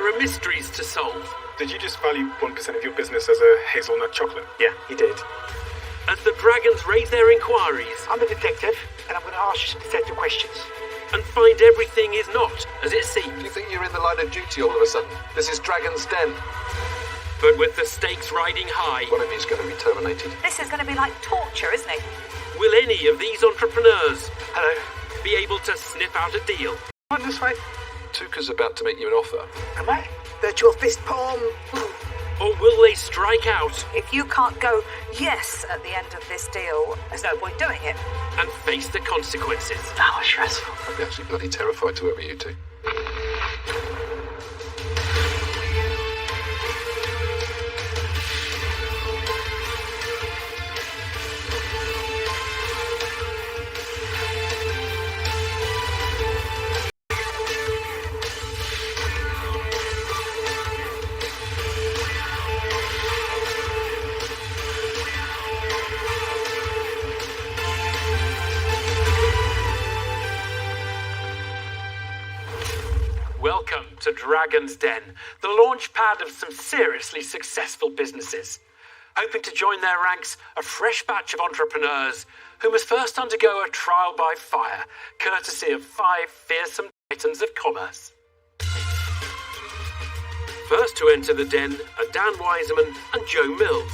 There are mysteries to solve. Did you just value 1% of your business as a hazelnut chocolate? Yeah, he did. As the dragons raise their inquiries I'm a detective, and I'm going to ask you some detective questions. and find everything is not as it seems. Do you think you're in the line of duty all of a sudden? This is Dragon's Den. But with the stakes riding high, One of you's going to be terminated. This is going to be like torture, isn't it? will any of these entrepreneurs Hello. be able to sniff out a deal? Come on this way. Tuka's about to make you an offer. Am I? Virtual fist palm. Or will they strike out If you can't go yes at the end of this deal, there's no point doing it. and face the consequences? That was stressful. I'd be actually bloody terrified to whoever you two. Welcome to Dragon's Den, the launch pad of some seriously successful businesses. Hoping to join their ranks a fresh batch of entrepreneurs who must first undergo a trial by fire, courtesy of 5 fearsome titans of commerce. First to enter the den are Dan Wiseman and Joe Mills.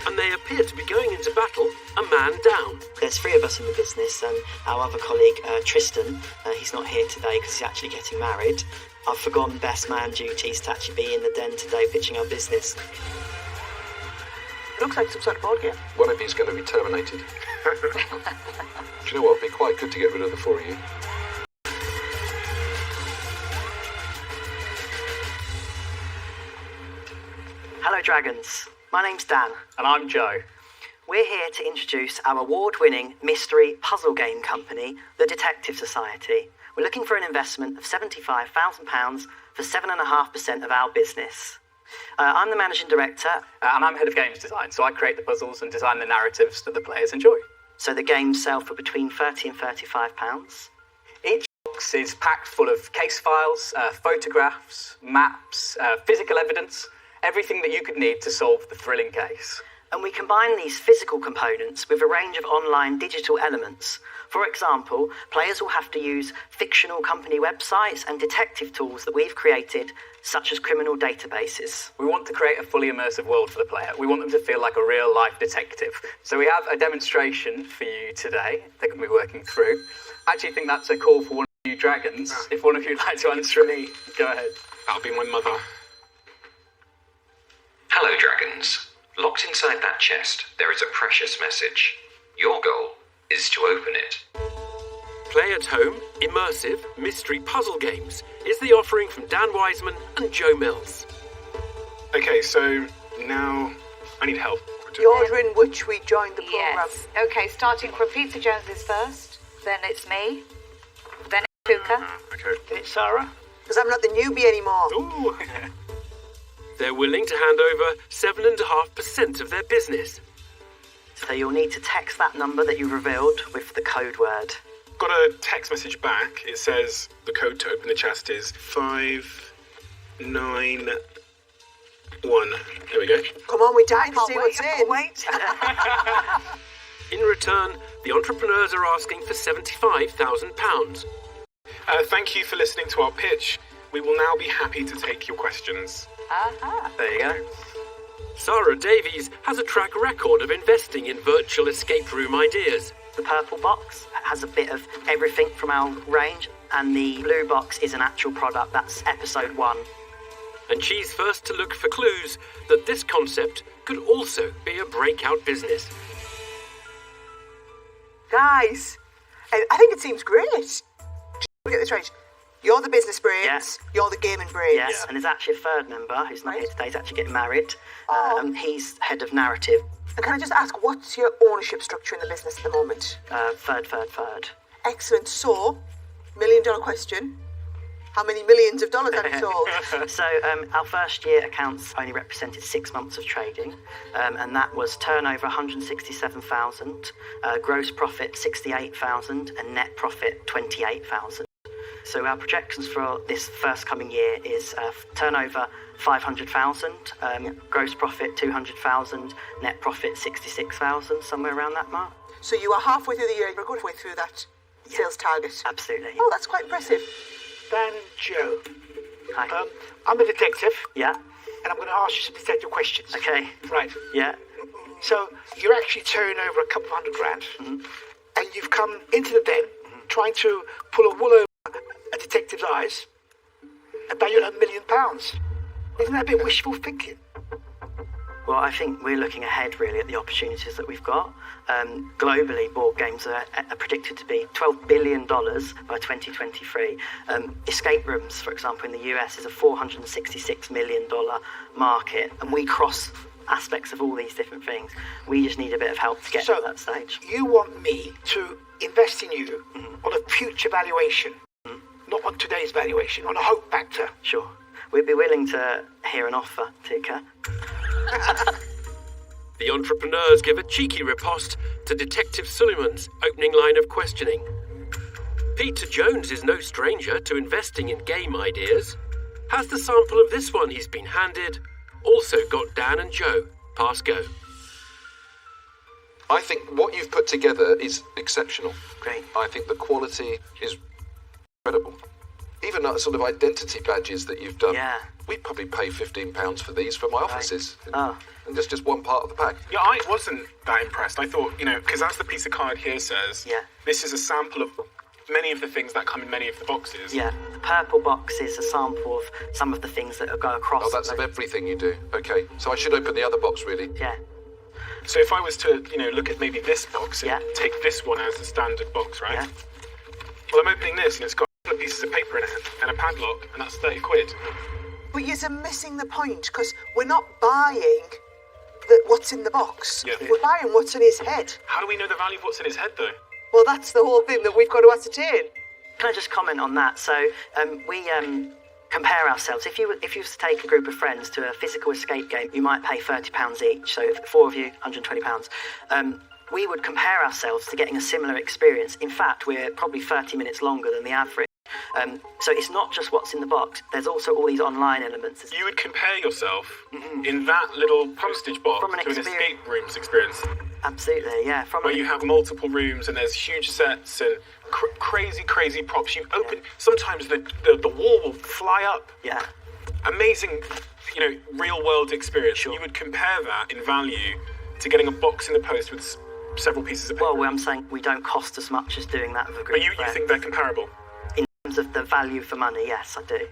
And they appear to be going into battle a man down. There's 3 of us in the business, and our other colleague, Tristan, he's not here today because he's actually getting married. I've forgotten best man duties to actually be in the den today pitching our business. Looks like some sort of board game. One of you's going to be terminated. Do you know what? It'd be quite good to get rid of the 4 of you. Hello, Dragons. My name's Dan. And I'm Joe. We're here to introduce our award-winning mystery puzzle game company, the Detective Society. We're looking for an investment of £75,000 for 7.5% of our business. I'm the managing director, And I'm head of games design, so I create the puzzles and design the narratives that the players enjoy. so the games sell for between £30 and £35. Each box is packed full of case files, photographs, maps, physical evidence, everything that you could need to solve the thrilling case. And we combine these physical components with a range of online digital elements. For example, players will have to use fictional company websites and detective tools that we've created, such as criminal databases. We want to create a fully immersive world for the player. We want them to feel like a real-life detective. So we have a demonstration for you today that we'll be working through. I actually think that's a call for one of you dragons. If one of you would like to answer me, go ahead. That'll be my mother. Hello, dragons. Locked inside that chest, there is a precious message. Your goal is to open it. Play at home, immersive, mystery puzzle games is the offering from Dan Wiseman and Joe Mills. Okay, so now I need help. The order in which we joined the program. Yes. Okay, starting from Peter Jones is first, then it's me, then it's Tuka. Okay. It's Sarah. Because I'm not the newbie anymore. Ooh. They're willing to hand over 7.5% of their business. So you'll need to text that number that you revealed with the code word. Got a text message back. It says the code to open the chest is 591. There we go. Come on, we're dying to Can't see wait, what's I in. can't wait. In return, the entrepreneurs are asking for £75,000. Thank you for listening to our pitch. We will now be happy to take your questions. There you go. Sarah Davies has a track record of investing in virtual escape room ideas. The purple box has a bit of everything from our range, and the blue box is an actual product. That's episode 1. And she's first to look for clues that this concept could also be a breakout business. Guys, I think it seems great. Just get this right. You're the business brains. Yes. You're the gaming brains. Yes, and there's actually a third member who's not here today. He's actually getting married. Oh. He's head of narrative. And can I just ask, what's your ownership structure in the business at the moment? Third. Excellent. So, $1 million question. How many millions of dollars have you sold? So our first year accounts only represented 6 months of trading, and that was turnover 167,000, gross profit 68,000, and net profit 28,000. So our projections for this first coming year is turnover 500,000, gross profit 200,000, net profit 66,000, somewhere around that mark. So you are halfway through the year, you're a good way through that sales target. Absolutely. Oh, that's quite impressive. Dan, Joe. Hi. I'm a detective, Yeah. and I'm going to ask you some detective questions. Okay. Right. Yeah. So you're actually turning over a couple of $100,000, and you've come into the den trying to pull a wool over a detective's eyes, and now you'll have £1 million. Isn't that a bit wishful thinking? Well, I think we're looking ahead really at the opportunities that we've got. Globally, board games are predicted to be $12 billion by 2023. Escape rooms, for example, in the US is a $466 million market, and we cross aspects of all these different things. We just need a bit of help to get to that stage. You want me to invest in you on a future valuation, not on today's valuation, on a hope factor. Sure. We'd be willing to hear an offer, Tika. The entrepreneurs give a cheeky riposte to Detective Suleiman's opening line of questioning. Peter Jones is no stranger to investing in game ideas. Has the sample of this one he's been handed also got Dan and Joe pass go? I think what you've put together is exceptional. Great. I think the quality is incredible. Even that sort of identity badges that you've done. Yeah. We'd probably pay £15 for these for my offices. Oh. And that's just one part of the pack. Yeah, I wasn't that impressed. I thought, because as the piece of card here says, Yeah. this is a sample of many of the things that come in many of the boxes. Yeah, the purple box is a sample of some of the things that go across. Oh, that's of everything you do. Okay, so I should open the other box, really. Yeah. So if I was to, look at maybe this box and Yeah. take this one as the standard box, right? Yeah. Well, I'm opening this and it's got a couple of pieces of paper in it and a padlock, and that's 30 quid. But you're missing the point, because we're not buying what's in the box. Yeah. We're buying what's in his head. How do we know the value of what's in his head, though? Well, that's the whole thing that we've got to ascertain. Can I just comment on that? So we compare ourselves. If you were to take a group of friends to a physical escape game, you might pay £30 each. So if 4 of you, £120. We would compare ourselves to getting a similar experience. In fact, we're probably 30 minutes longer than the average. So it's not just what's in the box. There's also all these online elements. You would compare yourself in that little postage box From an to an experience. escape rooms experience, Absolutely, yeah. where you have multiple rooms and there's huge sets and crazy props. You open, sometimes the wall will fly up. Yeah. Amazing, real world experience. Sure. You would compare that in value to getting a box in the post with several pieces of paper. Well, I'm saying we don't cost as much as doing that with a group But you of friends. think they're comparable? In terms of the value for money, yes, I do.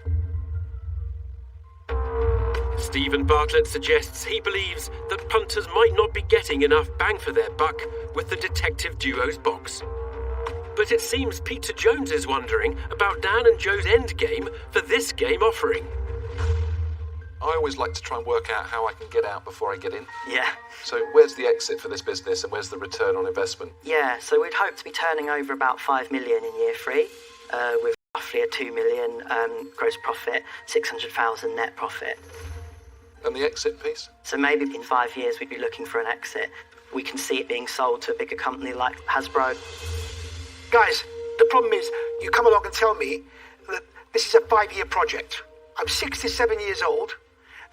Stephen Bartlett suggests he believes that punters might not be getting enough bang for their buck with the detective duo's box. But it seems Peter Jones is wondering about Dan and Joe's end game for this game offering. I always like to try and work out how I can get out before I get in. Yeah. So where's the exit for this business and where's the return on investment? Yeah, so we'd hope to be turning over about 5 million in year 3, with roughly a 2 million gross profit, 600,000 net profit. And the exit piece? So maybe in 5 years we'd be looking for an exit. We can see it being sold to a bigger company like Hasbro. Guys, the problem is, you come along and tell me that this is a 5-year project. I'm 67 years old,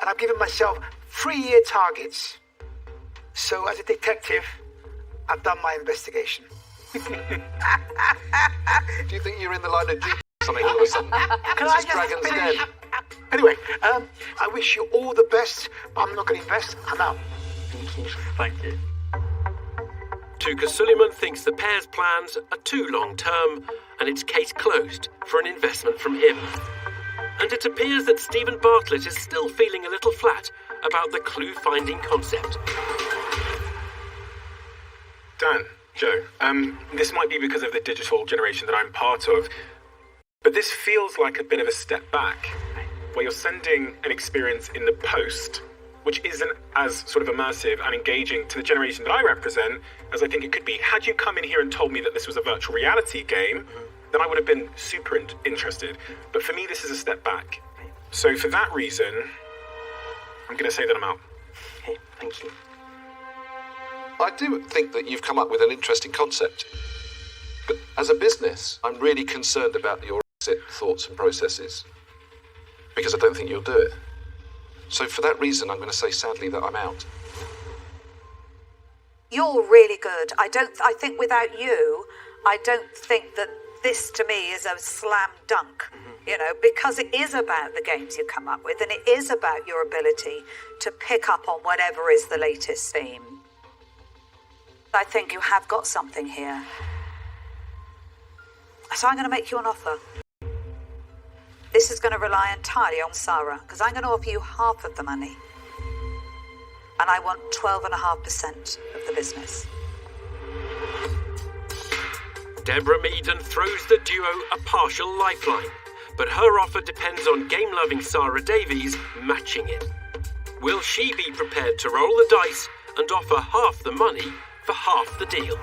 and I've given myself 3-year targets. So as a detective, I've done my investigation. Do you think you're in the line of duty or something all of a sudden? Can This I is just Dragon's finish? Den. Anyway, I wish you all the best, but I'm not going to invest. I'm out. Thank you. Thank you. Tuka Suleiman thinks the pair's plans are too long-term and it's case closed for an investment from him. And it appears that Stephen Bartlett is still feeling a little flat about the clue-finding concept. Dan, Joe, this might be because of the digital generation that I'm part of, but this feels like a bit of a step back, where you're sending an experience in the post, which isn't as sort of immersive and engaging to the generation that I represent as I think it could be. Had you come in here and told me that this was a virtual reality game, then I would have been super interested. But for me, this is a step back. So for that reason, I'm going to say that I'm out. Okay, thank you. I do think that you've come up with an interesting concept. But as a business, I'm really concerned about your thoughts and processes. Because I don't think you'll do it. So for that reason, I'm going to say sadly that I'm out. You're really good. I think without you, I don't think that this to me is a slam dunk. You know, because it is about the games you come up with, and it is about your ability to pick up on whatever is the latest theme. I think you have got something here. So I'm going to make you an offer. This is going to rely entirely on Sarah, because I'm going to offer you half of the money. And I want 12.5% of the business. Deborah Meaden throws the duo a partial lifeline, but her offer depends on game-loving Sarah Davies matching it. Will she be prepared to roll the dice and offer half the money for half the deal?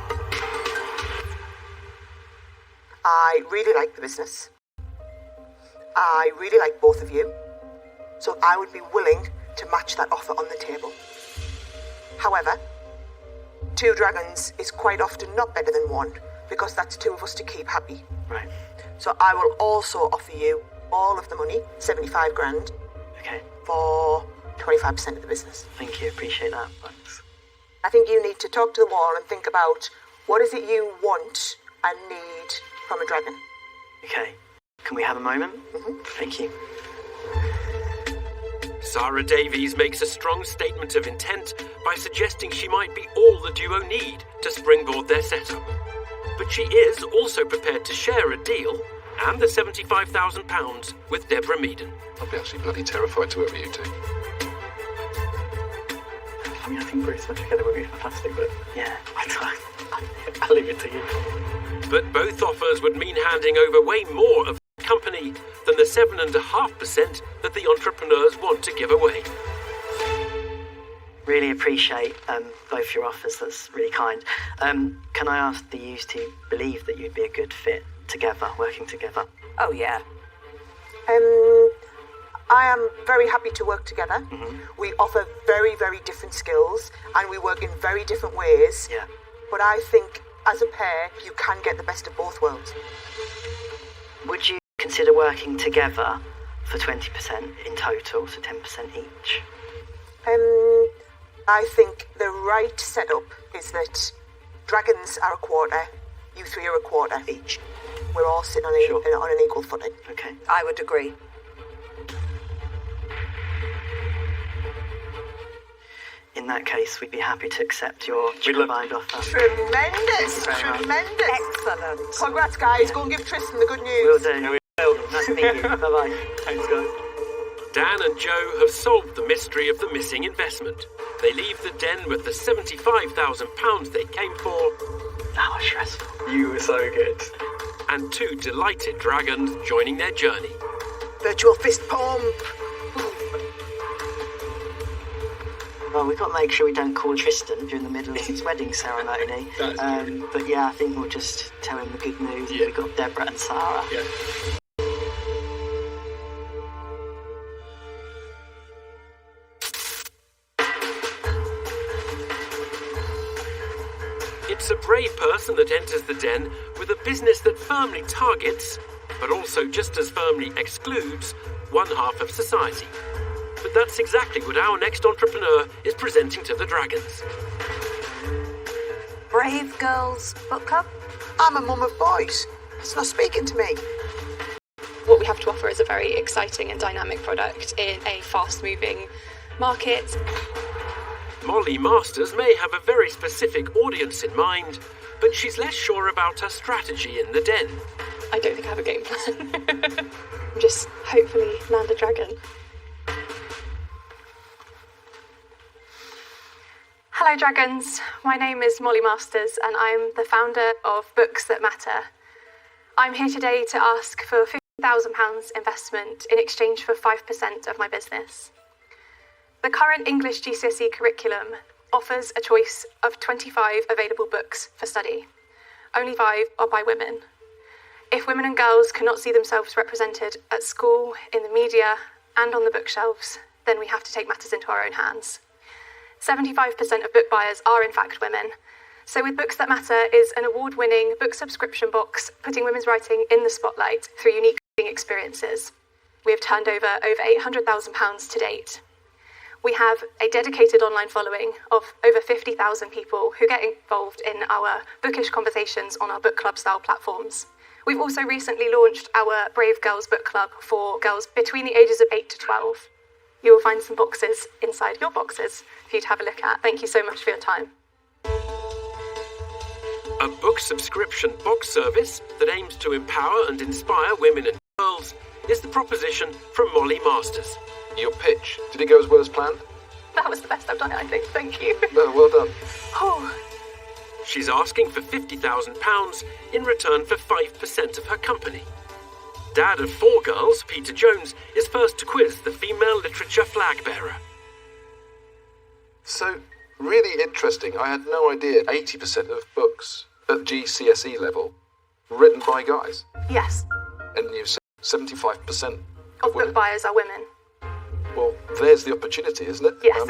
I really like the business. I really like both of you. So I would be willing to match that offer on the table. However, 2 dragons is quite often not better than 1, because that's 2 of us to keep happy. Right. So I will also offer you all of the money, 75 grand, Okay. for 25% of the business. Thank you. Appreciate that. Thanks. I think you need to talk to the wall and think about what is it you want and need from a dragon. Okay. Can we have a moment? Thank you. Sarah Davies makes a strong statement of intent by suggesting she might be all the duo need to springboard their setup. But she is also prepared to share a deal and the £75,000 with Deborah Meaden. I'd be actually bloody terrified to work with you two. I mean, I think Bruce together would be fantastic, but Yeah. I'll leave it to you. But both offers would mean handing over way more of the company than the 7.5% that the entrepreneurs want to give away. Really appreciate both your offers. That's really kind. Can I ask the yous to believe that you'd be a good fit together, working together? Oh, yeah. I am very happy to work together. We offer very, very different skills and we work in very different ways. Yeah. But I think as a pair, you can get the best of both worlds. Would you consider working together for 20% in total, so 10% each? I think the right setup is that dragons are a quarter, you 3 are a quarter each. We're all sitting on, Sure. on an equal footing. Okay. I would agree. In that case, we'd be happy to accept your We'd love- combined offer. Tremendous! Very much. Tremendous! Excellent. Congrats, guys. Go and give Tristan the good Will news. do. Nice to meet you. Bye-bye. Thanks, guys. Dan and Joe have solved the mystery of the missing investment. They leave the den with the £75,000 they came for, That was stressful. You were so good. and 2 delighted dragons joining their journey. Virtual fist pump. Well, we've got to make sure we don't call Tristan during the middle of his wedding ceremony. But yeah, I think we'll just tell him the good news. Yeah. We've got Deborah and Sarah. Yeah. It's a brave person that enters the den with a business that firmly targets, but also just as firmly excludes, one half of society. But that's exactly what our next entrepreneur is presenting to the dragons. Brave Girls Book Club? I'm a mum of boys. It's not speaking to me. What we have to offer is a very exciting and dynamic product in a fast-moving market. Molly Masters may have a very specific audience in mind, but she's less sure about her strategy in the den. I don't think I have a game plan. Just hopefully land a dragon. Hello Dragons, my name is Molly Masters and I'm the founder of Books That Matter. I'm here today to ask for £50,000 investment in exchange for 5% of my business. The current English GCSE curriculum offers a choice of 25 available books for study. Only 5 are by women. If women and girls cannot see themselves represented at school, in the media, and on the bookshelves, then we have to take matters into our own hands. 75% of book buyers are in fact women. So with Books That Matter is an award-winning book subscription box putting women's writing in the spotlight through unique experiences. We have turned over £800,000 to date. We have a dedicated online following of over 50,000 people who get involved in our bookish conversations on our book club style platforms. We've also recently launched our Brave Girls book club for girls between the ages of 8 to 12. You will find some boxes inside your boxes for you to have a look at. Thank you so much for your time. A book subscription box service that aims to empower and inspire women and girls is the proposition from Molly Masters. Your pitch, did it go as well as planned? That was the best I've done it, I think. Thank you. No, well done. Oh. She's asking for £50,000 in return for 5% of her company. Dad of 4 girls, Peter Jones, is first to quiz the female literature flag bearer. So, really interesting. I had no idea 80% of books at GCSE level written by guys. Yes. And you said 75% of book buyers are women. Well, there's the opportunity, isn't it? Yes.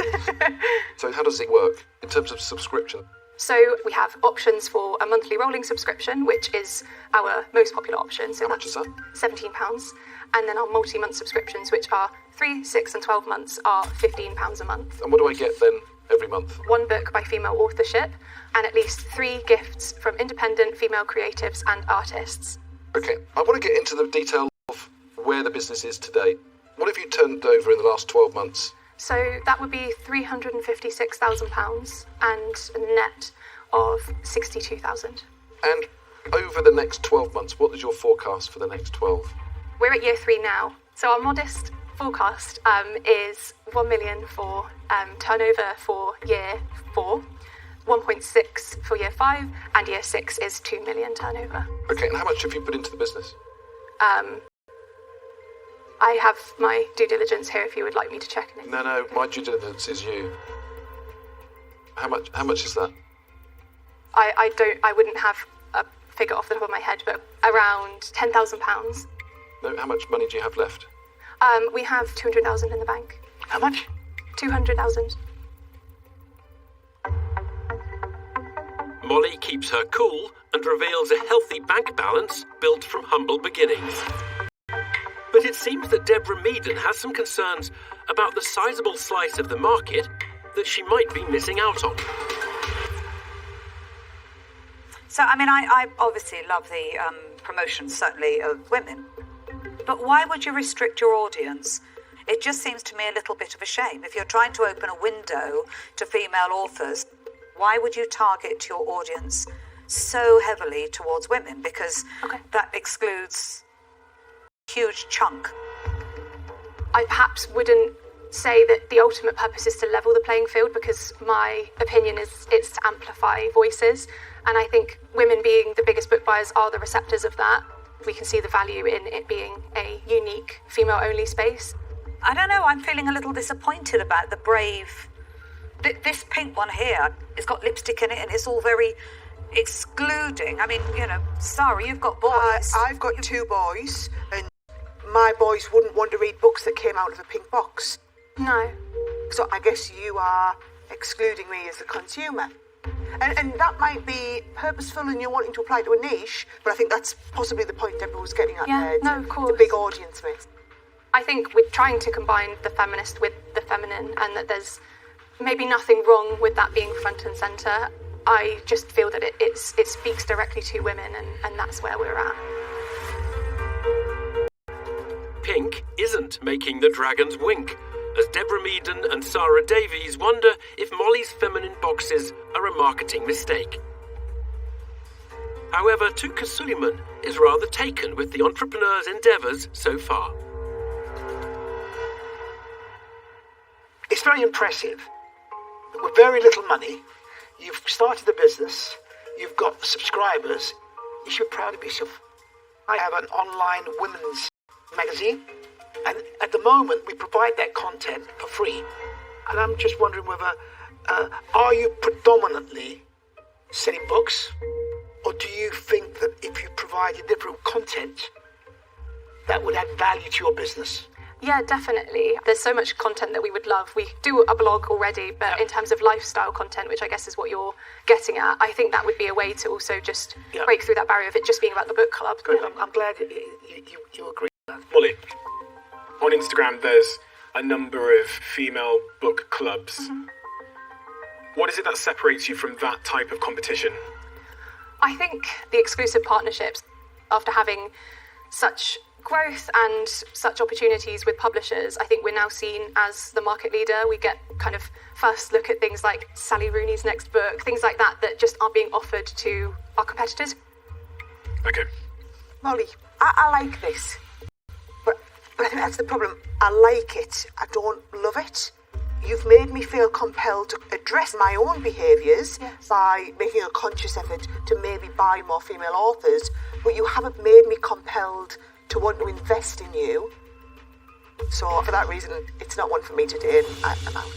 So how does it work in terms of subscription? So we have options for a monthly rolling subscription, which is our most popular option. So how much is that? £17. And then our multi-month subscriptions, which are 3, 6 and 12 months, are £15 a month. And what do I get then every month? 1 book by female authorship and at least 3 gifts from independent female creatives and artists. Okay, I want to get into the detail of where the business is today. What have you turned over in the last 12 months? So that would be £356,000 and a net of £62,000. And over the next 12 months, what is your forecast for the next 12? We're at year 3 now, so our modest forecast is 1 million for turnover for year 4, 1.6 for year 5, and year 6 is 2 million turnover. Okay, and how much have you put into the business? I have my due diligence here if you would like me to check it. No, my due diligence is you. How much is that? I wouldn't have a figure off the top of my head, but around £10,000. No, how much money do you have left? We have 200,000 in the bank. How much? 200,000. Molly keeps her cool and reveals a healthy bank balance built from humble beginnings. But it seems that Deborah Meaden has some concerns about the sizable slice of the market that she might be missing out on. So, I mean, I obviously love the promotion, certainly, of women. But why would you restrict your audience? It just seems to me a little bit of a shame. If you're trying to open a window to female authors, why would you target your audience so heavily towards women? Because that excludes a huge chunk. I perhaps wouldn't say that the ultimate purpose is to level the playing field, because my opinion is it's to amplify voices. And I think women being the biggest book buyers are the receptors of that. We can see the value in it being a unique female-only space. I don't know, I'm feeling a little disappointed about the Brave. This pink one here, it's got lipstick in it and it's all very excluding. I mean, you know, Sarah, you've got boys. I've got 2 boys, and my boys wouldn't want to read books that came out of a pink box. No. So I guess you are excluding me as a consumer. And that might be purposeful and you're wanting to apply to a niche, but I think that's possibly the point Deborah was getting at there. No, of course. The big audience mix. I think we're trying to combine the feminist with the feminine, and that there's maybe nothing wrong with that being front and centre. I just feel that it speaks directly to women, and that's where we're at. Pink isn't making the dragons wink, as Deborah Meaden and Sarah Davies wonder if Molly's feminine boxes are a marketing mistake. However, Tuka Suleiman is rather taken with the entrepreneur's endeavours so far. It's very impressive. With very little money, you've started a business, you've got subscribers, you should be proud of yourself. I have an online women's magazine, and at the moment we provide that content for free. And I'm just wondering whether, are you predominantly selling books, or do you think that if you provided different content, that would add value to your business? Yeah, definitely. There's so much content that we would love. We do a blog already, but in terms of lifestyle content, which I guess is what you're getting at, I think that would be a way to also just break through that barrier of it just being about the book club. Good. I'm glad you agree. on Instagram there's a number of female book clubs. What is it that separates you from that type of competition? I think the exclusive partnerships, after having such growth and such opportunities with publishers, I think we're now seen as the market leader. We get kind of first look at things like Sally Rooney's next book, things like that just aren't being offered to our competitors. Okay. Molly, I like this. But I think that's the problem. I like it. I don't love it. You've made me feel compelled to address my own behaviours by making a conscious effort to maybe buy more female authors, but you haven't made me compelled to want to invest in you. So for that reason, it's not one for me today. I'm out.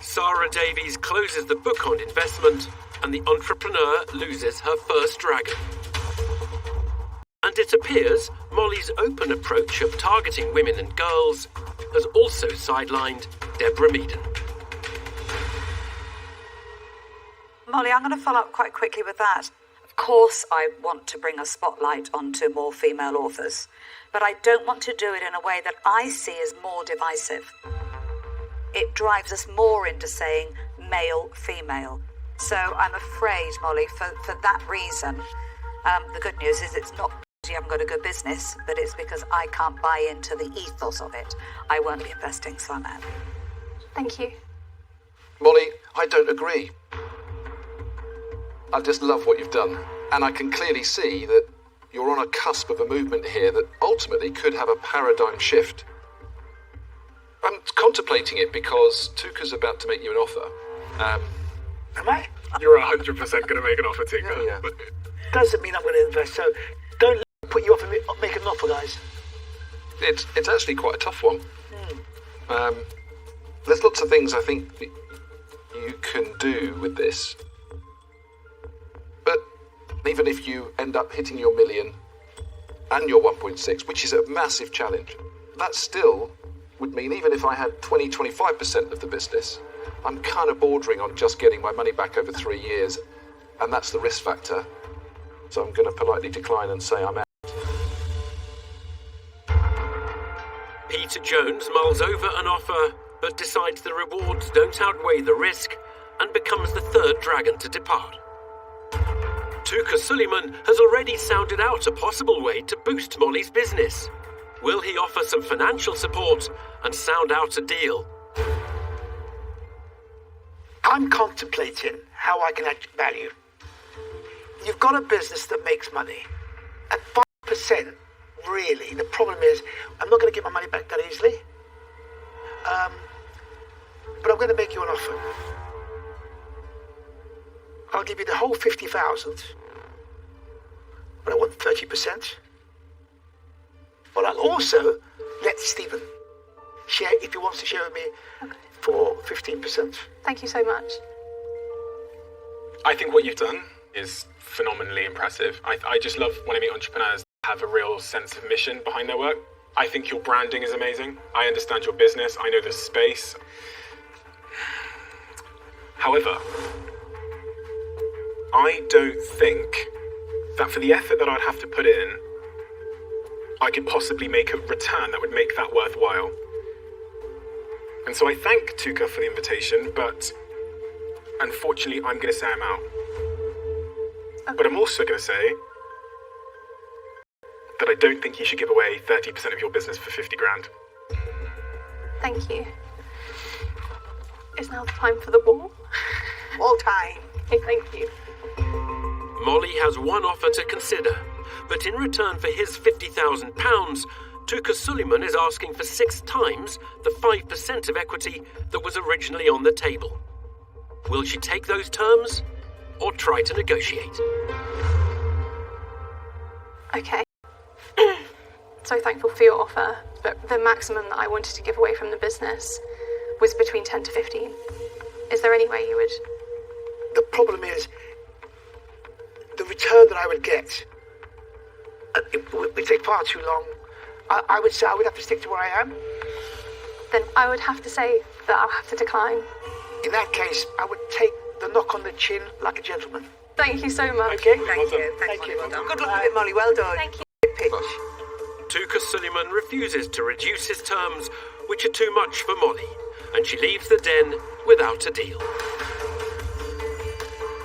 Sarah Davies closes the book on investment, and the entrepreneur loses her first dragon. And it appears Molly's open approach of targeting women and girls has also sidelined Deborah Meaden. Molly, I'm going to follow up quite quickly with that. Of course, I want to bring a spotlight onto more female authors, but I don't want to do it in a way that I see as more divisive. It drives us more into saying male, female. So I'm afraid, Molly, for that reason, the good news is it's not because you haven't got a good business, but it's because I can't buy into the ethos of it. I won't be investing, so I'm out. Thank you. Molly, I don't agree. I just love what you've done, and I can clearly see that you're on a cusp of a movement here that ultimately could have a paradigm shift. I'm contemplating it because Tuka's about to make you an offer. Am I? You're 100% going to make an offer, Tuka. Yeah. But Doesn't mean I'm going to invest, so don't let me put you off and make an offer, guys. It's actually quite a tough one. There's lots of things I think that you can do with this. But even if you end up hitting your million and your 1.6, which is a massive challenge, that still would mean even if I had 20-25% of the business, I'm kind of bordering on just getting my money back over 3 years, and that's the risk factor. So I'm going to politely decline and say I'm out. Peter Jones mulls over an offer, but decides the rewards don't outweigh the risk and becomes the third dragon to depart. Tuka Suleiman has already sounded out a possible way to boost Molly's business. Will he offer some financial support and sound out a deal? I'm contemplating how I can add value. You've got a business that makes money. At 5%, really, the problem is I'm not going to get my money back that easily. But I'm going to make you an offer. I'll give you the whole 50,000, but I want 30%. But I'll also let Stephen share, if he wants to share with me, for 15%. Thank you so much. I think what you've done is phenomenally impressive. I just love when I meet entrepreneurs that have a real sense of mission behind their work. I think your branding is amazing. I understand your business. I know the space. However, I don't think that for the effort that I'd have to put in, I could possibly make a return that would make that worthwhile. And so I thank Tuka for the invitation, but unfortunately I'm going to say I'm out. Okay. But I'm also going to say that I don't think you should give away 30% of your business for 50 grand. Thank you. Is now the time for the ball? All time. Okay, thank you. Molly has one offer to consider, but in return for his £50,000, Tuka Suleiman is asking for 6 times the 5% of equity that was originally on the table. Will she take those terms or try to negotiate? Okay. So thankful for your offer, but the maximum that I wanted to give away from the business was between 10 to 15. Is there any way you would... The problem is, the return that I would get, it would take far too long. I would say I would have to stick to where I am. Then I would have to say that I'll have to decline. In that case, I would take the knock on the chin like a gentleman. Thank you so much. Okay? Thank you. Thank you. Well done. Good luck with it, Molly. Well done. Thank you. Good pitch. Tuka Suleiman refuses to reduce his terms, which are too much for Molly, and she leaves the den without a deal.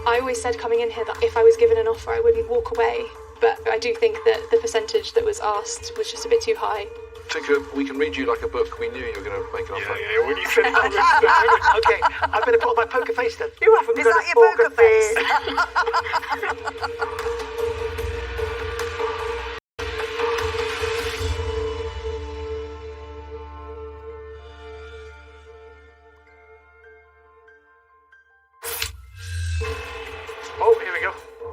I always said coming in here that if I was given an offer, I wouldn't walk away. But I do think that the percentage that was asked was just a bit too high. Tuka, we can read you like a book. We knew you were going to make an offer. Yeah, when you said that, Okay, I'm going to put on my poker face then. You haven't Is got that a your poker poker face. Oh, here we go.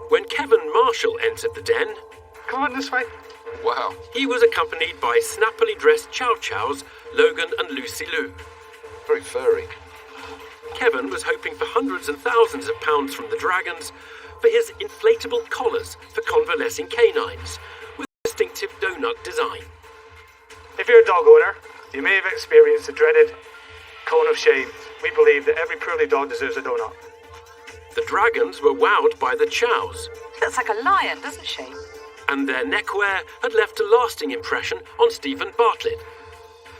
When Kevin Marshall entered the den, Come on, this way. Wow. he was accompanied by snappily dressed Chow Chows, Logan and Lucy Liu. Very furry. Kevin was hoping for hundreds and thousands of pounds from the Dragons for his inflatable collars for convalescing canines with a distinctive donut design. If you're a dog owner, you may have experienced the dreaded cone of shame. We believe that every poorly dog deserves a donut. The Dragons were wowed by the Chows, Looks like a lion, doesn't she? and their neckwear had left a lasting impression on Stephen Bartlett.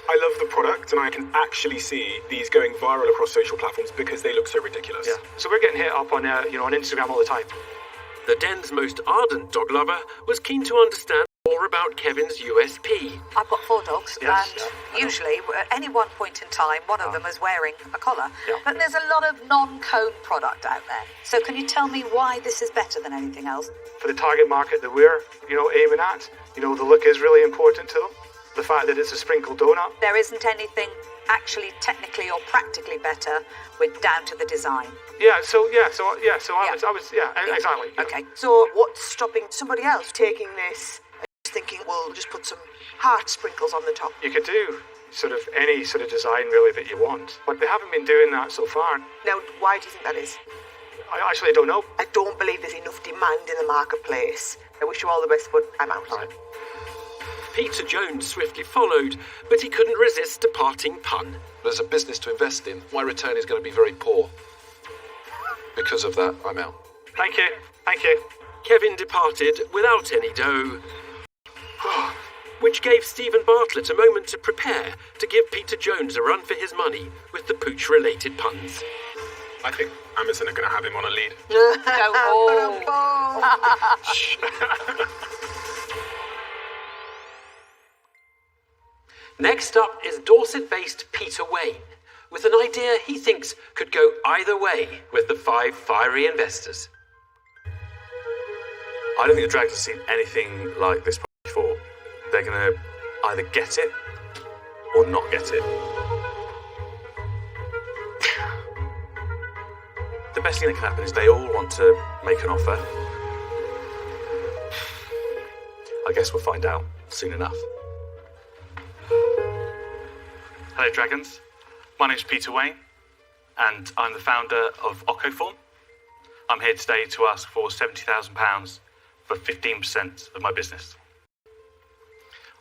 I love the product, and I can actually see these going viral across social platforms because they look so ridiculous. Yeah. So we're getting hit up on on Instagram all the time. The den's most ardent dog lover was keen to understand more about Kevin's USP. I've got 4 dogs, Yes, and yeah. usually, at any one point in time, one of them is wearing a collar. Yeah. But there's a lot of non-cone product out there. So can you tell me why this is better than anything else? For the target market that we're aiming at, the look is really important to them. The fact that it's a sprinkled donut. There isn't anything actually technically or practically better with down to the design. So I was exactly. Yeah. Okay. So what's stopping somebody else taking this and just thinking, we'll just put some heart sprinkles on the top? You could do sort of any sort of design really that you want, but they haven't been doing that so far. Now, why do you think that is? I actually don't know. I don't believe there's enough demand in the marketplace. I wish you all the best, but I'm out. All right. Peter Jones swiftly followed, but he couldn't resist a parting pun. But as a business to invest in, my return is going to be very poor. Because of that, I'm out. Thank you. Thank you. Kevin departed without any dough, which gave Stephen Bartlett a moment to prepare to give Peter Jones a run for his money with the pooch-related puns. I think Amazon are going to have him on a lead. Next up is Dorset-based Peter Wayne, with an idea he thinks could go either way with the 5 fiery investors. I don't think the Dragons have seen anything like this before. They're going to either get it or not get it. The best thing that can happen is they all want to make an offer. I guess we'll find out soon enough. Hello, Dragons. My name's Peter Wayne, and I'm the founder of Ocoform. I'm here today to ask for £70,000 for 15% of my business.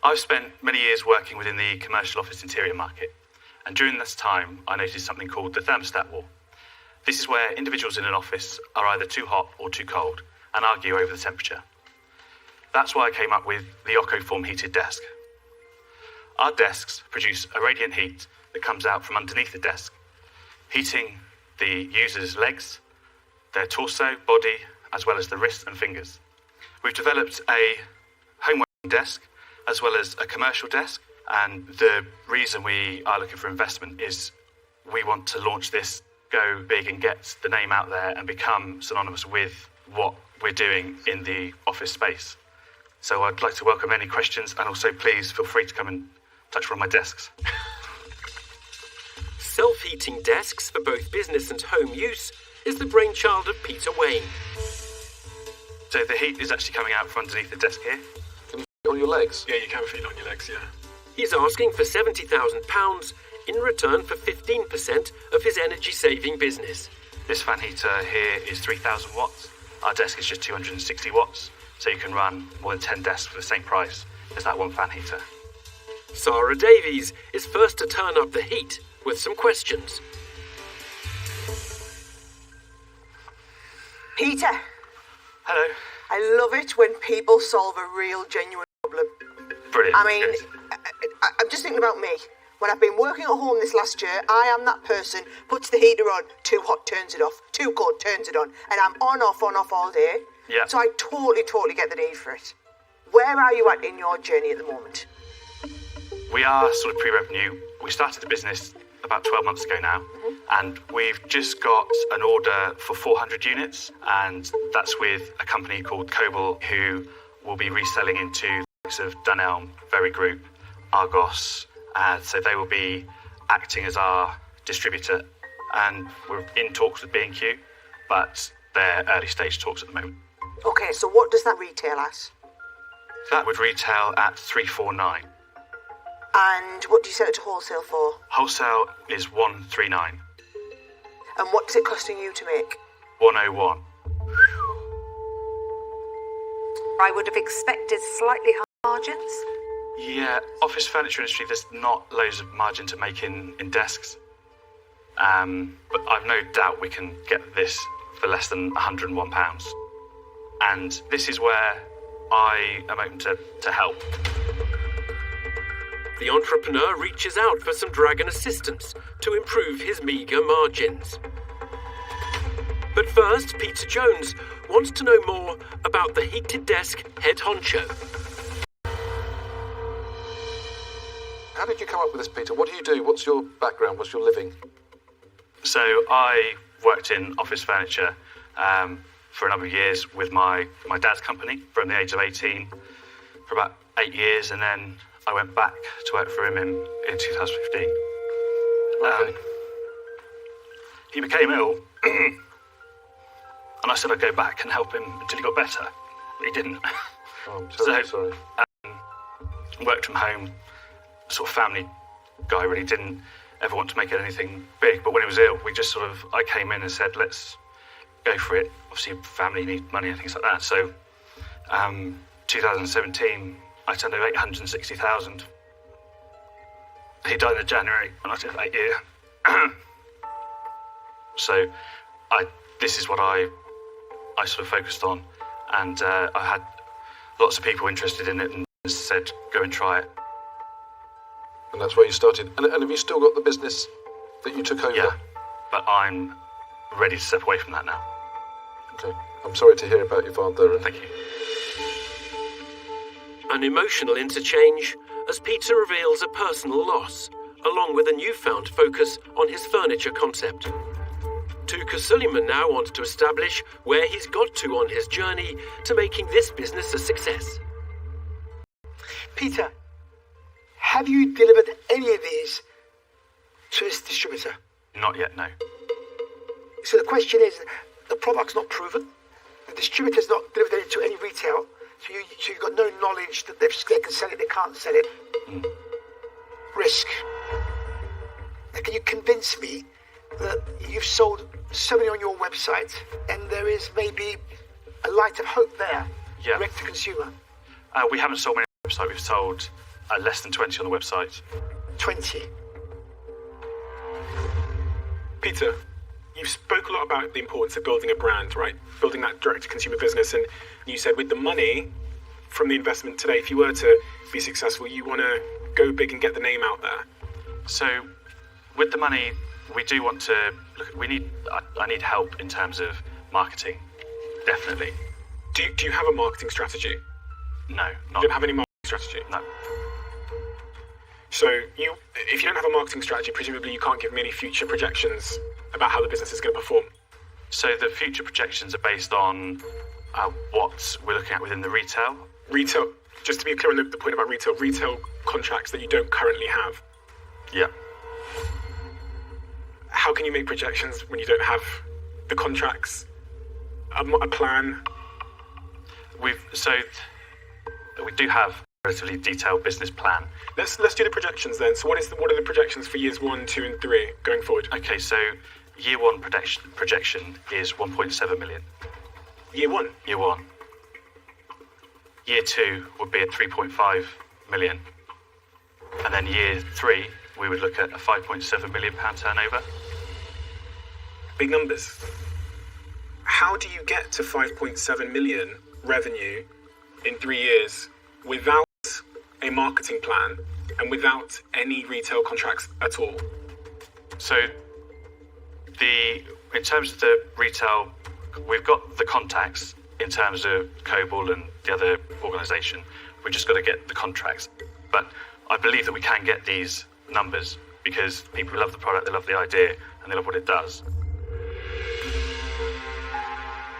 I've spent many years working within the commercial office interior market, and during this time, I noticed something called the thermostat war. This is where individuals in an office are either too hot or too cold and argue over the temperature. That's why I came up with the Ocoform heated desk. Our desks produce a radiant heat that comes out from underneath the desk, heating the user's legs, their torso, body, as well as the wrists and fingers. We've developed a home working desk as well as a commercial desk, and the reason we are looking for investment is we want to launch this, go big and get the name out there and become synonymous with what we're doing in the office space. So I'd like to welcome any questions, and also please feel free to come and touch one of my desks. Self-heating desks for both business and home use is the brainchild of Peter Wayne. So the heat is actually coming out from underneath the desk here. Can you fit on your legs? Yeah, you can feel on your legs, yeah. He's asking for £70,000 in return for 15% of his energy-saving business. This fan heater here is 3,000 watts. Our desk is just 260 watts, so you can run more than 10 desks for the same price as that one fan heater. Sarah Davies is first to turn up the heat with some questions. Peter, Hello. I love it when people solve a real, genuine problem. Brilliant. I mean, I'm just thinking about me. When I've been working at home this last year, I am that person, puts the heater on, too hot, turns it off, too cold, turns it on, and I'm on, off all day. Yeah. So I totally get the need for it. Where are you at in your journey at the moment? We are sort of pre-revenue. We started the business about 12 months ago now, and we've just got an order for 400 units, and that's with a company called Coble, who will be reselling into the likes of Dunelm, Very Group, Argos, so they will be acting as our distributor, and we're in talks with B&Q, but they're early stage talks at the moment. Okay, so what does that retail at? That would retail at 349. And what do you sell it to wholesale for? Wholesale is 139. And what's it costing you to make? 101. I would have expected slightly higher margins. Yeah, office furniture industry, there's not loads of margin to make in desks. But I've no doubt we can get this for less than £101. And this is where I am open to help. The entrepreneur reaches out for some Dragon assistance to improve his meagre margins. But first, Peter Jones wants to know more about the heated desk head honcho. How did you come up with this, Peter? What do you do? What's your background? What's your living? So I worked in office furniture for a number of years with my dad's company from the age of 18 for about 8 years, and then I went back to work for him in 2015. Okay. He became ill, and I said I'd go back and help him until he got better, but he didn't. Oh, I'm sorry. Sorry. Worked from home, sort of family guy, really didn't ever want to make it anything big, but when he was ill, I came in and said, let's go for it. Obviously, family need money and things like that, so 2017, I turned over 860,000. He died in January when I was 8 years. So this is what I sort of focused on, and I had lots of people interested in it and said, go and try it. And that's where you started. And have you still got the business that you took over? Yeah, but I'm ready to step away from that now. Okay. I'm sorry to hear about your father. Thank you. An emotional interchange as Peter reveals a personal loss, along with a newfound focus on his furniture concept. Tuka Suleiman now wants to establish where he's got to on his journey to making this business a success. Peter, have you delivered any of these to this distributor? Not yet, no. So the question is, the product's not proven, the distributor's not delivered it to any retail, so you've got no knowledge that they can sell it, they can't sell it. Risk. Now, can you convince me that you've sold so many on your website and there is maybe a light of hope there, direct to consumer? We haven't sold many on the website. We've sold less than 20 on the website. 20. Peter, you spoke a lot about the importance of building a brand, right? Building that direct-to-consumer business, and you said with the money from the investment today, if you were to be successful, you want to go big and get the name out there. So, with the money, we do want to look. I need help in terms of marketing, definitely. Do you have a marketing strategy? No, You not. don't have any marketing strategy? No. So if you don't have a marketing strategy, presumably you can't give me any future projections about how the business is going to perform. So the future projections are based on what we're looking at within the retail. Retail, just to be clear on the point about retail contracts that you don't currently have. Yeah. How can you make projections when you don't have the contracts, a plan? We do have a relatively detailed business plan. Let's do the projections then. So what are the projections for years 1, 2, and 3 going forward? Okay, so year one projection is 1.7 million. Year 1? Year one. Year 2 would be at 3.5 million. And then year 3, we would look at a £5.7 million turnover. Big numbers. How do you get to 5.7 million revenue in 3 years without a marketing plan and without any retail contracts at all? So, in terms of the retail, we've got the contacts in terms of COBOL and the other organisation. We've just got to get the contracts. But I believe that we can get these numbers because people love the product, they love the idea, and they love what it does.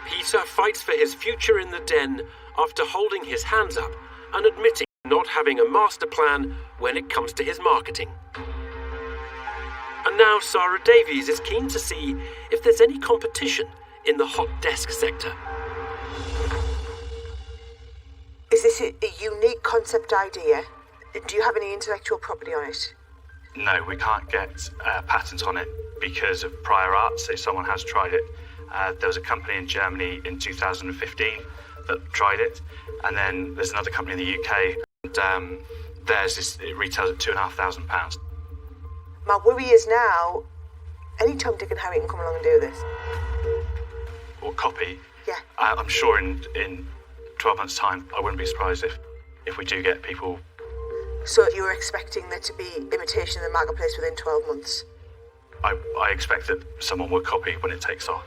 Peter fights for his future in the den after holding his hands up and admitting not having a master plan when it comes to his marketing. And now Sarah Davies is keen to see if there's any competition in the hot desk sector. Is this a unique concept idea? Do you have any intellectual property on it? No, we can't get patents on it because of prior art, so someone has tried it. There was a company in Germany in 2015 that tried it, and then there's another company in the UK, and it retails at £2,500. My worry is now, any Tom, Dick and Harry can come along and do this. Or copy. Yeah. I'm sure in 12 months' time, I wouldn't be surprised if we do get people. So you're expecting there to be imitation in the marketplace within 12 months? I expect that someone would copy when it takes off.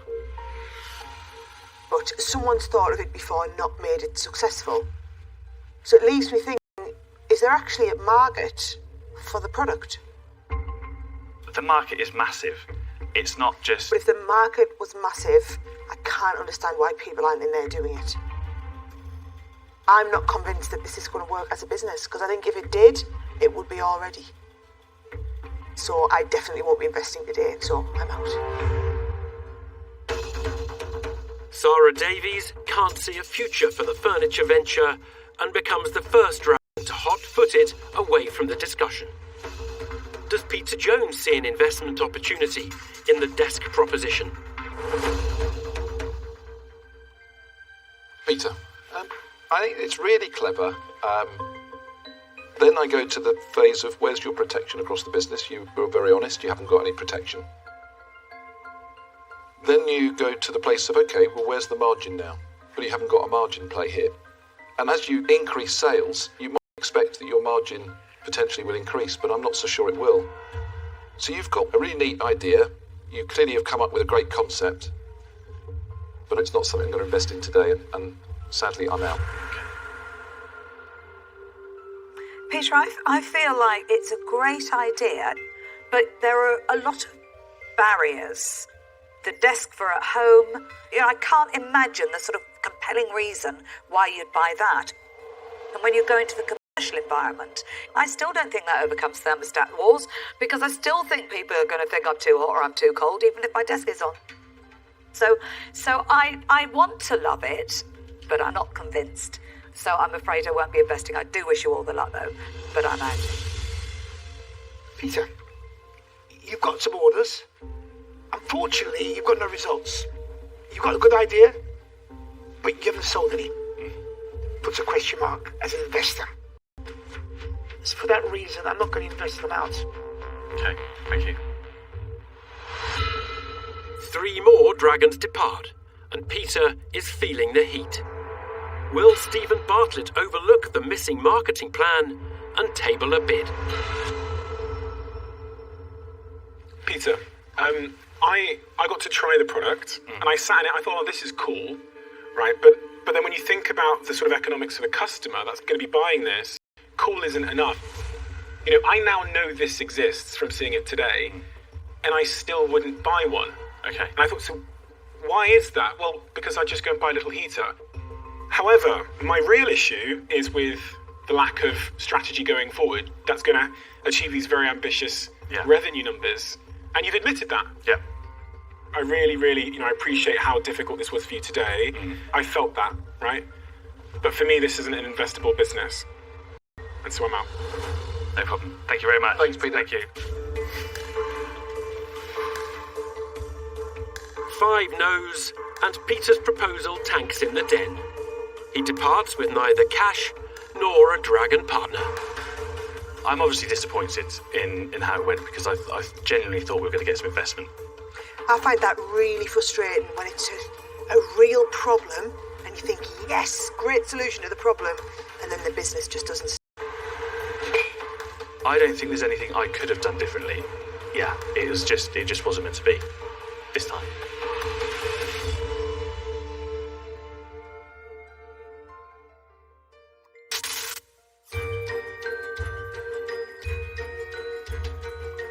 But someone's thought of it before and not made it successful. So it leaves me thinking, is there actually a market for the product? The market is massive. It's not just... But if the market was massive, I can't understand why people aren't in there doing it. I'm not convinced that this is going to work as a business, because I think if it did, it would be already. So I definitely won't be investing today, so I'm out. Sarah Davies can't see a future for the furniture venture and becomes the first dragon to hot-foot it away from the discussion. Does Peter Jones see an investment opportunity in the desk proposition? Peter, I think it's really clever. Then I go to the phase of where's your protection across the business? You were very honest, you haven't got any protection. Then you go to the place of, okay, well, where's the margin now? But you haven't got a margin play here. And as you increase sales, you might expect that your margin potentially will increase, but I'm not so sure it will. So you've got a really neat idea. You clearly have come up with a great concept, but it's not something I'm going to invest in today, and sadly, I'm out. Peter, I feel like it's a great idea, but there are a lot of barriers. The desk for at home, I can't imagine the sort of compelling reason why you'd buy that. And when you go into the commercial environment, I still don't think that overcomes thermostat wars, because I still think people are going to think I'm too hot or I'm too cold, even if my desk is on. So I want to love it, but I'm not convinced. So I'm afraid I won't be investing. I do wish you all the luck, though, but I'm out. Peter, you've got some orders. Unfortunately, you've got no results. You've got a good idea, but you haven't sold any. Puts a question mark as an investor. So for that reason, I'm not going to invest them out. Okay, thank you. 3 more dragons depart, and Peter is feeling the heat. Will Stephen Bartlett overlook the missing marketing plan and table a bid? Peter, I got to try the product, and I sat in it. I thought, oh, this is cool, right? But then when you think about the sort of economics of a customer that's going to be buying this, cool isn't enough. I now know this exists from seeing it today, and I still wouldn't buy one. Okay. And I thought, so why is that? Well, because I just go and buy a little heater. However, my real issue is with the lack of strategy going forward that's going to achieve these very ambitious revenue numbers. And you've admitted that. Yeah. I really, really, I appreciate how difficult this was for you today. I felt that, right? But for me, this isn't an investable business. And so I'm out. No problem. Thank you very much. Thanks, Peter. Thank you. 5 no's, and Peter's proposal tanks in the den. He departs with neither cash nor a dragon partner. I'm obviously disappointed in how it went, because I genuinely thought we were going to get some investment. I find that really frustrating when it's a real problem and you think, yes, great solution to the problem, and then the business just doesn't. I don't think there's anything I could have done differently. Yeah, it just wasn't meant to be this time.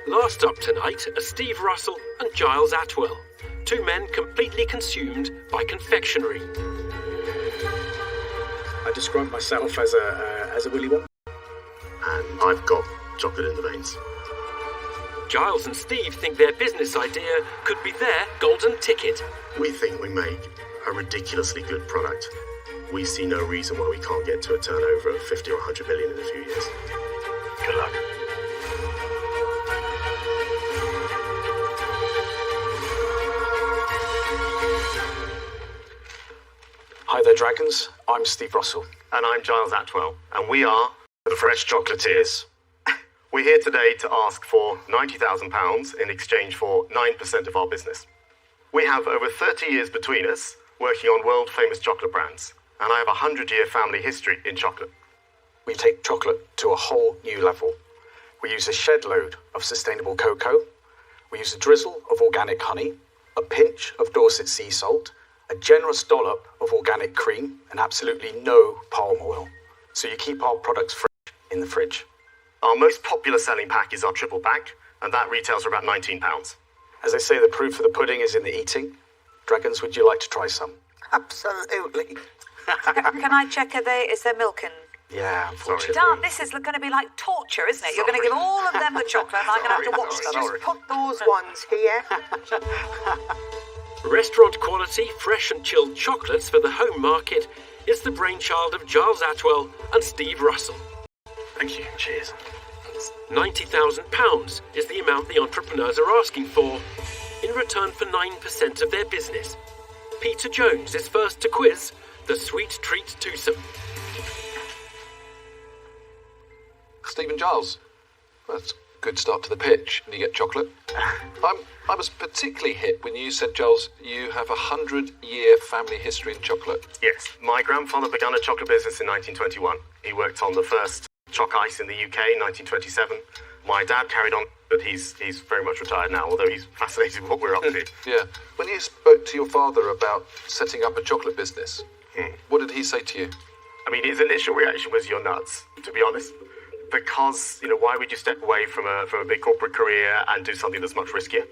Last up tonight are Steve Russell and Giles Atwell, two men completely consumed by confectionery. I describe myself as a Willy Wonka, and I've got chocolate in the veins. Giles and Steve think their business idea could be their golden ticket. We think we make a ridiculously good product. We see no reason why we can't get to a turnover of 50 or 100 million in a few years. Good luck. Hi there, Dragons. I'm Steve Russell. And I'm Giles Atwell, and we are the Fresh Chocolatiers. We're here today to ask for £90,000 in exchange for 9% of our business. We have over 30 years between us working on world-famous chocolate brands, and I have a 100-year family history in chocolate. We take chocolate to a whole new level. We use a shed load of sustainable cocoa. We use a drizzle of organic honey, a pinch of Dorset sea salt, a generous dollop of organic cream, and absolutely no palm oil. So you keep our products fresh in the fridge. Our most popular selling pack is our triple pack, and that retails for about £19. As they say, the proof of the pudding is in the eating. Dragons, would you like to try some? Absolutely. Can I check, is there milk in? Yeah, unfortunately. Darn, this is going to be like torture, isn't it? You're going to give all of them the chocolate and I'm going to have to watch them. Just put those ones here. Restaurant quality, fresh and chilled chocolates for the home market is the brainchild of Giles Atwell and Steve Russell. Thank you. Cheers. £90,000 is the amount the entrepreneurs are asking for in return for 9% of their business. Peter Jones is first to quiz the Sweet Treat twosome. Stephen Giles. That's a good start to the pitch, and you get chocolate. I was particularly hit when you said, Giles, you have a 100-year family history in chocolate. Yes, my grandfather began a chocolate business in 1921. He worked on the first Choc Ice in the UK in 1927. My dad carried on, but he's very much retired now, although he's fascinated with what we're up to. Yeah. When you spoke to your father about setting up a chocolate business, what did he say to you? I mean, his initial reaction was, "You're nuts," to be honest. Because, why would you step away from a big corporate career and do something that's much riskier?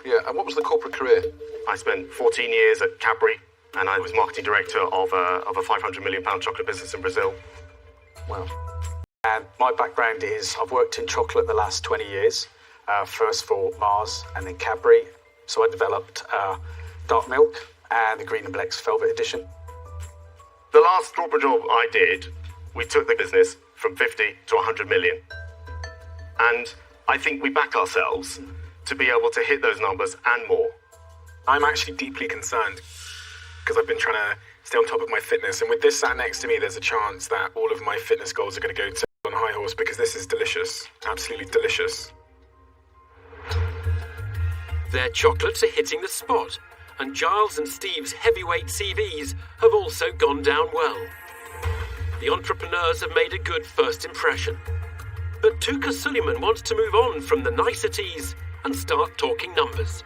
Yeah, and what was the corporate career? I spent 14 years at Cadbury, and I was marketing director of a £500 million chocolate business in Brazil. Wow. And my background is I've worked in chocolate the last 20 years, first for Mars and then Cadbury. So I developed dark milk and the Green and Blex Velvet Edition. The last corporate job I did, we took the business from 50 to 100 million. And I think we back ourselves to be able to hit those numbers and more. I'm actually deeply concerned because I've been trying to stay on top of my fitness, and with this sat next to me, there's a chance that all of my fitness goals are going to go to on a high horse because this is delicious, absolutely delicious. Their chocolates are hitting the spot, and Giles and Steve's heavyweight CVs have also gone down well. The entrepreneurs have made a good first impression. But Tuka Suleiman wants to move on from the niceties and start talking numbers.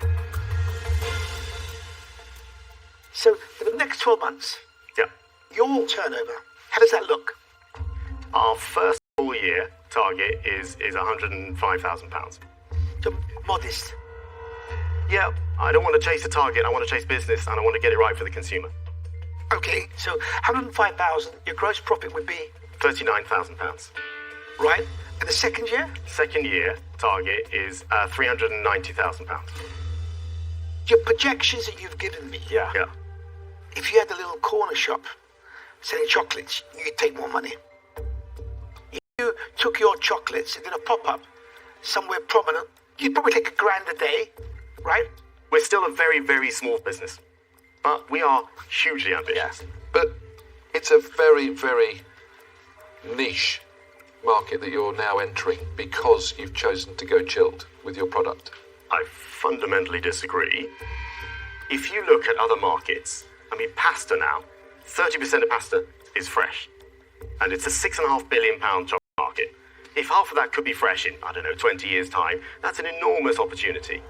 So, for the next 12 months, your turnover, how does that look? Our first full year target is £105,000. So, modest. Yeah, I don't want to chase a target, I want to chase business, and I want to get it right for the consumer. Okay, so 105,000, your gross profit would be? £39,000. Right, and the second year? Second year target is £390,000. Your projections that you've given me. Yeah. If you had a little corner shop selling chocolates, you'd take more money. If you took your chocolates and did a pop-up somewhere prominent, you'd probably take £1,000 a day, right? We're still a very, very small business, but we are hugely ambitious. Yeah. But it's a very, very niche market that you're now entering because you've chosen to go chilled with your product. I fundamentally disagree. If you look at other markets, pasta now, 30% of pasta is fresh. And it's a £6.5 billion chocolate market. If half of that could be fresh in, 20 years' time, that's an enormous opportunity.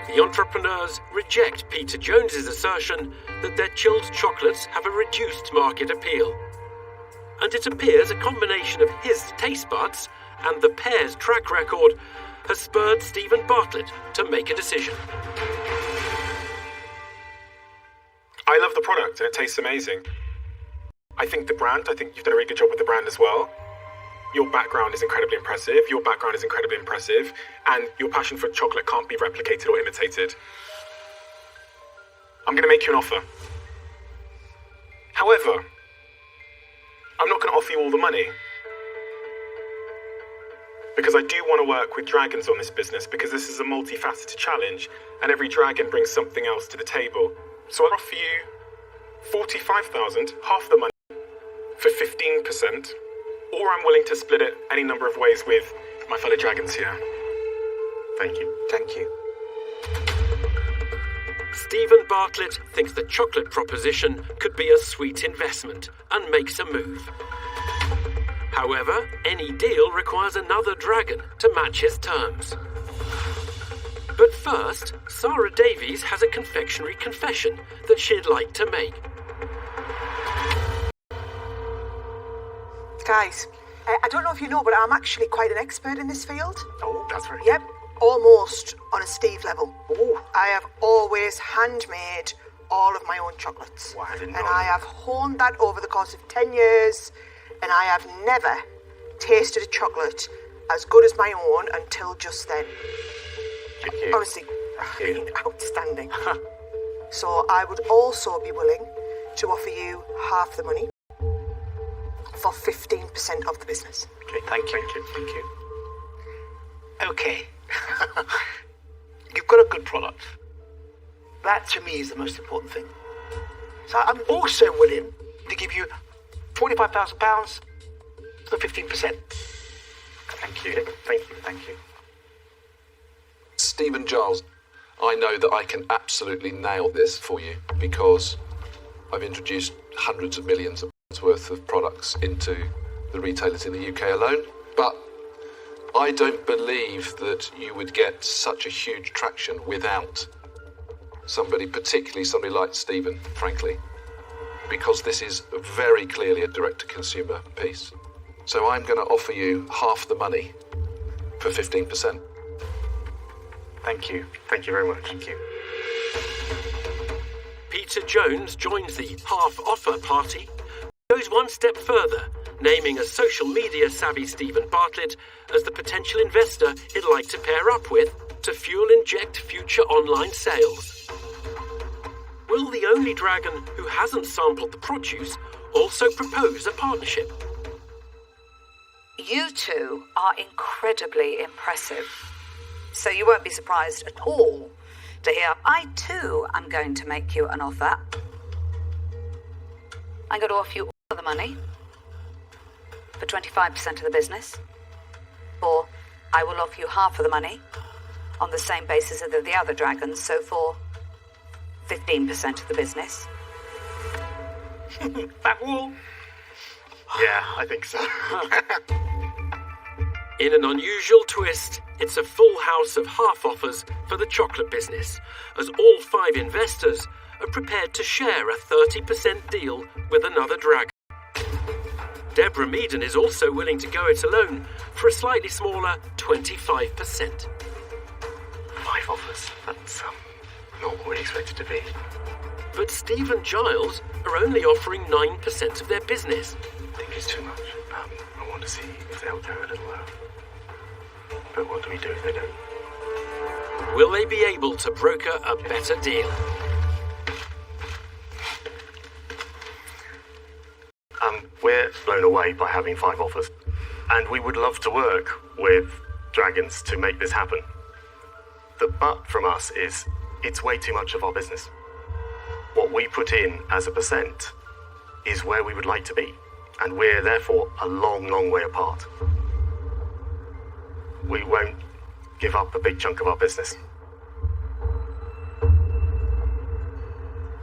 The entrepreneurs reject Peter Jones's assertion that their chilled chocolates have a reduced market appeal. And it appears a combination of his taste buds and the pair's track record has spurred Stephen Bartlett to make a decision. I love the product and it tastes amazing. I think you've done a really good job with the brand as well. Your background is incredibly impressive, and your passion for chocolate can't be replicated or imitated. I'm going to make you an offer. However, I'm not going to offer you all the money. Because I do want to work with dragons on this business, because this is a multifaceted challenge, and every dragon brings something else to the table. So I'll offer you 45,000, half the money, for 15%, or I'm willing to split it any number of ways with my fellow dragons here. Thank you. Thank you. Stephen Bartlett thinks the chocolate proposition could be a sweet investment and makes a move. However, any deal requires another dragon to match his terms. But first, Sarah Davies has a confectionery confession that she'd like to make. Guys, I don't know if you know, but I'm actually quite an expert in this field. Oh, that's right. Yep, almost on a Steve level. Ooh. I have always handmade all of my own chocolates. Wow, I didn't know and that. I have honed that over the course of 10 years, and I have never tasted a chocolate as good as my own until just then. Honestly, outstanding. So I would also be willing to offer you half the money for 15% of the business. Okay, thank you. Okay. You've got a good product. That, to me, is the most important thing. So I'm also willing to give you £45,000 for 15%. Thank you. Stephen Giles, I know that I can absolutely nail this for you because I've introduced hundreds of millions of pounds worth of products into the retailers in the UK alone, but I don't believe that you would get such a huge traction without particularly somebody like Stephen, frankly, because this is very clearly a direct-to-consumer piece. So I'm going to offer you half the money for 15%. Thank you. Thank you very much. Thank you. Peter Jones joins the half-offer party, goes one step further, naming a social media-savvy Stephen Bartlett as the potential investor he'd like to pair up with to fuel-inject future online sales. Will the only dragon who hasn't sampled the produce also propose a partnership? You two are incredibly impressive. So you won't be surprised at all to hear I too am going to make you an offer. I'm going to offer you all the money for 25% of the business, or I will offer you half of the money on the same basis as the other dragons, so for 15% of the business. Back wall. Yeah, I think so. In an unusual twist, it's a full house of half offers for the chocolate business, as all 5 investors are prepared to share a 30% deal with another dragon. Deborah Meaden is also willing to go it alone for a slightly smaller 25%. 5 offers. That's not what we expected to be. But Stephen Giles are only offering 9% of their business. I think it's too much. I want to see if they'll go a little lower. But what do we do if they don't? Will they be able to broker a better deal? We're blown away by having 5 offers, and we would love to work with dragons to make this happen. The but from us is it's way too much of our business. What we put in as a percent is where we would like to be, and we're therefore a long, long way apart. We won't give up a big chunk of our business.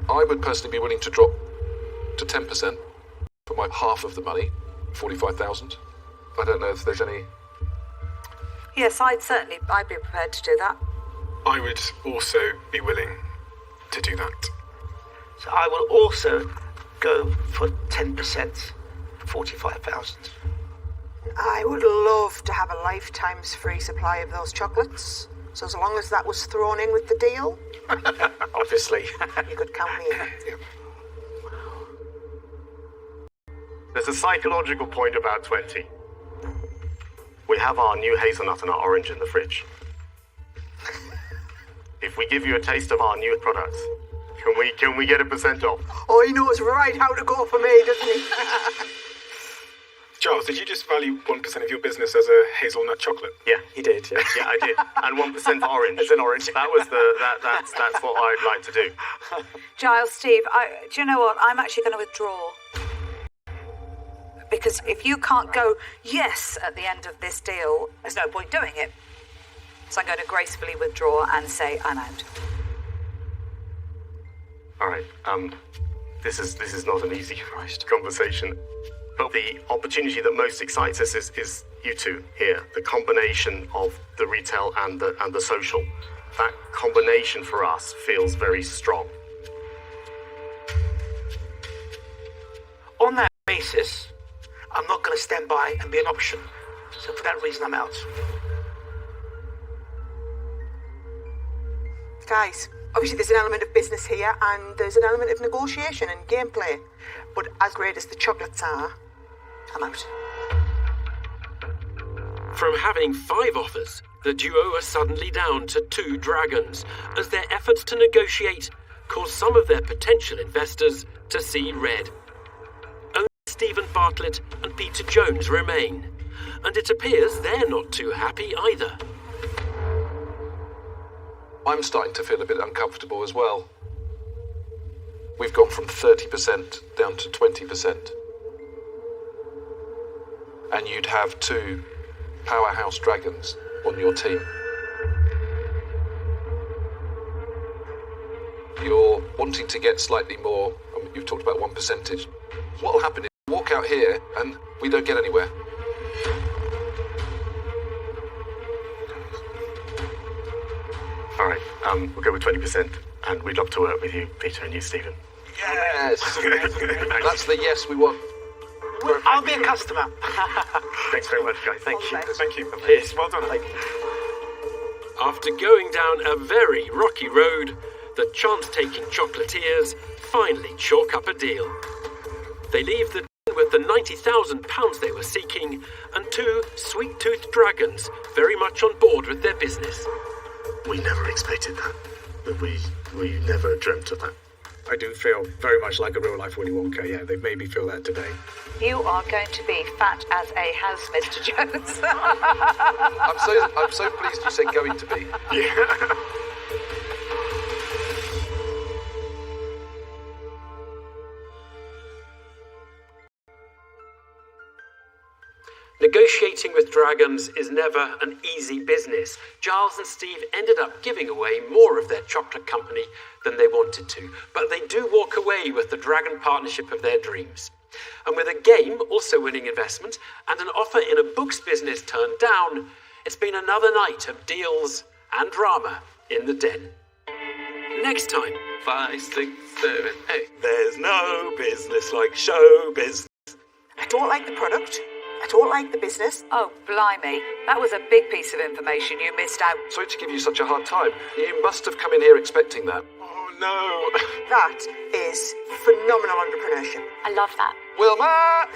I would personally be willing to drop to 10% for my half of the money, 45,000. I don't know if there's any. Yes, I'd be prepared to do that. I would also be willing to do that. So I will also go for 10%, 45,000. I would love to have a lifetime's free supply of those chocolates. So as long as that was thrown in with the deal, Obviously. you could count me in. There's a psychological point about 20. We have our new hazelnut and our orange in the fridge. If we give you a taste of our new products, can we get a % off? Oh, he knows right how to go for me, doesn't he? Giles, did you just value 1% of your business as a hazelnut chocolate? Yeah, He did, yeah. yeah, I did. And 1% orange. As an orange. That was that's what I'd like to do. Giles, Steve, do you know what? I'm actually going to withdraw. Because if you can't go yes at the end of this deal, there's no point doing it. So I'm going to gracefully withdraw and say I'm out. All right. This is not an easy conversation. But the opportunity that most excites us is you two here. The combination of the retail and the social. That combination for us feels very strong. On that basis, I'm not going to stand by and be an option. So for that reason, I'm out. Guys, obviously there's an element of business here and there's an element of negotiation and gameplay. But as great as the chocolates are, I'm out. From having 5 offers, the duo are suddenly down to 2 dragons, as their efforts to negotiate cause some of their potential investors to see red. Only Stephen Bartlett and Peter Jones remain, and it appears they're not too happy either. I'm starting to feel a bit uncomfortable as well. We've gone from 30% down to 20%. And you'd have 2 powerhouse dragons on your team. You're wanting to get slightly more. I mean, you've talked about 1%. What will happen is you walk out here and we don't get anywhere. All right. We'll go with 20%, and we'd love to work with you, Peter, and you, Stephen. Yes. That's the yes we want. I'll be a customer. Thanks very much, guys. Thank you. Thank you. Yes, Well done. After going down a very rocky road, the chance-taking chocolatiers finally chalk up a deal. They leave the den with the £90,000 they were seeking, and 2 sweet-toothed dragons very much on board with their business. We never expected that. We never dreamt of that. I do feel very much like a real-life Willy Wonka, yeah. They've made me feel that today. You are going to be fat as a house, Mr. Jones. I'm so pleased you said going to be. Yeah. Negotiating with dragons is never an easy business. Giles and Steve ended up giving away more of their chocolate company than they wanted to, but they do walk away with the dragon partnership of their dreams. And with a game also winning investment and an offer in a books business turned down, it's been another night of deals and drama in the den. Next time, 5, 6, 7, 8. There's no business like show business. I don't like the product. I don't like the business. Oh, blimey. That was a big piece of information you missed out. Sorry to give you such a hard time. You must have come in here expecting that. Oh, no. That is phenomenal entrepreneurship. I love that. Wilma!